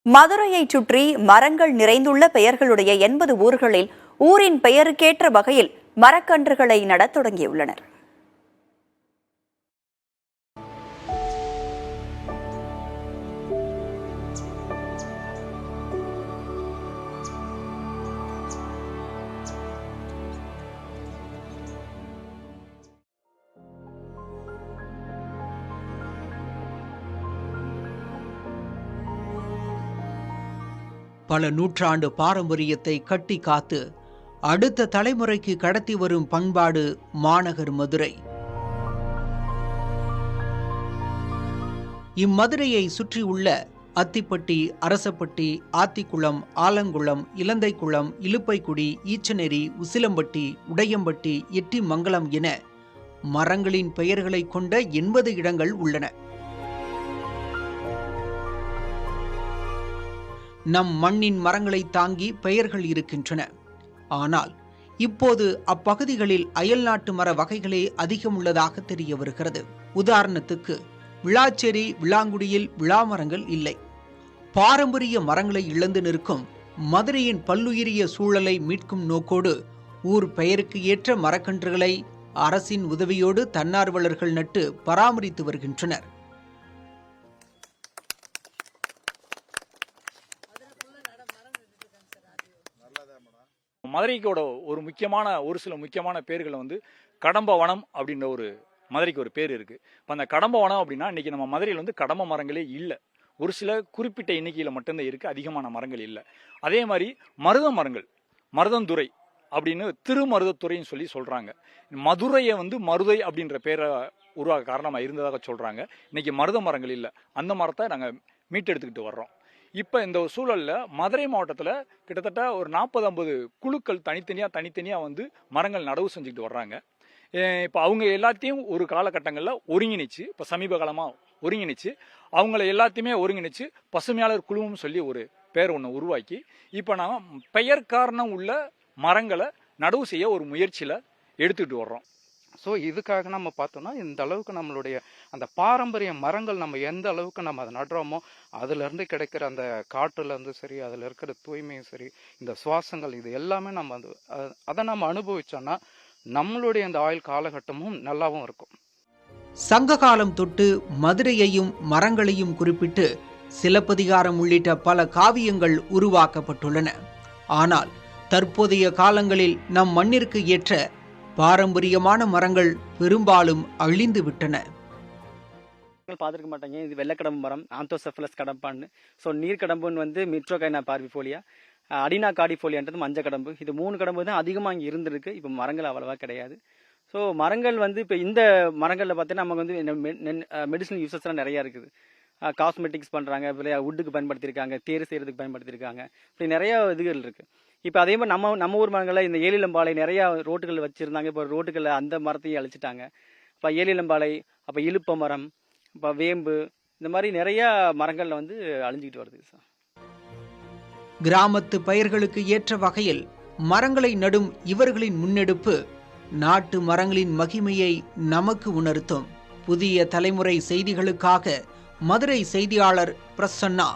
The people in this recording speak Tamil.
மதுரையைச் சுற்றி மரங்கள் நிறைந்துள்ள பெயர்களுடைய 80 ஊர்களில் ஊரின் பெயருக்கேற்ற வகையில் மரக்கன்றுகளை நடத் தொடங்கியுள்ளனர். பல நூற்றாண்டு பாரம்பரியத்தை கட்டி காத்து அடுத்த தலைமுறைக்கு கடத்தி வரும் பண்பாடு மாநகர் மதுரை. இம்மதுரையை சுற்றியுள்ள அத்திப்பட்டி, அரசப்பட்டி, ஆத்திக்குளம், ஆலங்குளம், இலந்தைக்குளம், இலுப்பைக்குடி, ஈச்சநேரி, உசிலம்பட்டி, உடையம்பட்டி, எட்டிமங்கலம் என மரங்களின் பெயர்களை கொண்ட 80 இடங்கள் உள்ளன. நம் மண்ணின் மரங்களை தாங்கி பெயர்கள் இருக்கின்றன. ஆனால் இப்போது அப்பகுதிகளில் அயல்நாட்டு மர வகைகளே அதிகம் உள்ளதாக தெரிய வருகிறது. உதாரணத்துக்கு விளாச்சேரி, விளாங்குடியில் விளாமரங்கள் இல்லை. பாரம்பரிய மரங்களை இழந்து நிற்கும் மதுரையின் பல்லுயிரிய சூழலை மீட்கும் நோக்கோடு ஊர் பெயருக்கு ஏற்ற மரக்கன்றுகளை அரசின் உதவியோடு தன்னார்வலர்கள் நட்டு பராமரித்து வருகின்றனர். மதுரைக்கோட ஒரு சில முக்கியமான பேர்களை கடம்ப வனம் அப்படின்ற ஒரு மதுரைக்கு ஒரு பேர் இருக்கு. இப்போ அந்த கடம்ப வனம் அப்படின்னா இன்னைக்கு நம்ம மதுரையில் கடம்ப மரங்களே இல்லை. ஒரு சில குறிப்பிட்ட எண்ணிக்கையில் மட்டும்தான் இருக்கு, அதிகமான மரங்கள் இல்லை. அதே மாதிரி மருத மரங்கள், மருதந்துறை அப்படின்னு திருமருதத்துறைன்னு சொல்றாங்க. மதுரையை மருதை அப்படின்ற பேரை உருவாக காரணமாக இருந்ததாக சொல்றாங்க. இன்னைக்கு மருத மரங்கள் இல்லை, அந்த மரத்தை நாங்கள் மீட்டெடுத்துக்கிட்டு வர்றோம். இப்போ இந்த சூழலில் மதுரை மாவட்டத்தில் கிட்டத்தட்ட ஒரு 40-50 குழுக்கள் தனித்தனியாக மரங்கள் நடவு செஞ்சுக்கிட்டு வர்றாங்க. இப்போ அவங்க எல்லாத்தையும் ஒரு காலகட்டங்களில் ஒருங்கிணைச்சு, இப்போ சமீப காலமாக ஒருங்கிணைச்சு அவங்கள எல்லாத்தையுமே ஒருங்கிணைச்சு பசுமையாளர் குழுவும் சொல்லி ஒரு பேர் ஒன்று உருவாக்கி இப்போ நாங்கள் பெயர் காரணம் உள்ள மரங்களை நடவு செய்ய ஒரு முயற்சியில் எடுத்துக்கிட்டு வர்றோம். ஸோ இதுக்காக நம்ம பார்த்தோம்னா இந்த அளவுக்கு நம்மளுடைய அந்த பாரம்பரிய மரங்கள் நம்ம எந்த அளவுக்கு நம்ம அதை நடுறோமோ அதுலேருந்து கிடைக்கிற அந்த காற்றுலேருந்து சரி, அதில் இருக்கிற தூய்மையும் சரி, இந்த சுவாசங்கள் இது எல்லாமே நம்ம அதை நம்ம அனுபவிச்சோன்னா நம்மளுடைய அந்த ஆயுள் காலகட்டமும் நல்லாவும் இருக்கும். சங்க காலம் தொட்டு மதுரையையும் மரங்களையும் குறிப்பிட்டு சிலப்பதிகாரம் உள்ளிட்ட பல காவியங்கள் உருவாக்கப்பட்டுள்ளன. ஆனால் தற்போதைய காலங்களில் நம் மண்ணிற்கு ஏற்ற பாரம்பரியமான மரங்கள் பெரும்பாலும் அழிந்து விட்டன. பார்த்துருக்க மாட்டாங்க. இது வெள்ளக்கடம்பு மரம், ஆந்தோசெஃபலஸ் கடம்பான்னு. ஸோ நீர்க்கடம்புன்னு மிட்ரோகைனா பார்விஃபோலியா, அடினா கார்டிஃபோலியான்றது மஞ்சள் கடம்பு. இது 3 கடம்பு தான் அதிகமாக இங்கே இருந்திருக்கு. இப்போ மரங்கள் அவ்வளவா கிடையாது. ஸோ மரங்கள் இப்போ இந்த மரங்களில் பார்த்தீங்கன்னா நமக்கு மெடிசனல் யூசஸ்லாம் நிறையா இருக்குது. காஸ்மெட்டிக்ஸ் பண்ணுறாங்க, வுட்டுக்கு பயன்படுத்தியிருக்காங்க, தேர் செய்கிறதுக்கு பயன்படுத்தியிருக்காங்க. இப்படி நிறையா இதுகள் இருக்குது. இப்போ அதே மாதிரி நம்ம ஊர் மரங்களில் இந்த ஏலிலம்பாலை நிறையா ரோட்டுகள் வச்சுருந்தாங்க. இப்போ ரோட்டுகளில் அந்த மரத்தையும் அழிச்சிட்டாங்க. இப்போ ஏலிலம்பாலை, அப்போ இலுப்ப மரம், இப்போ வேம்பு, இந்த மாதிரி நிறையா மரங்களில் அழிஞ்சிக்கிட்டு வருது சார். கிராமத்து பயிர்களுக்கு ஏற்ற வகையில் மரங்களை நடும் இவர்களின் முன்னெடுப்பு நாட்டு மரங்களின் மகிமையை நமக்கு உணர்த்தும். புதிய தலைமுறை செய்திகளுக்காக மதுரை செய்தியாளர் பிரசன்னா.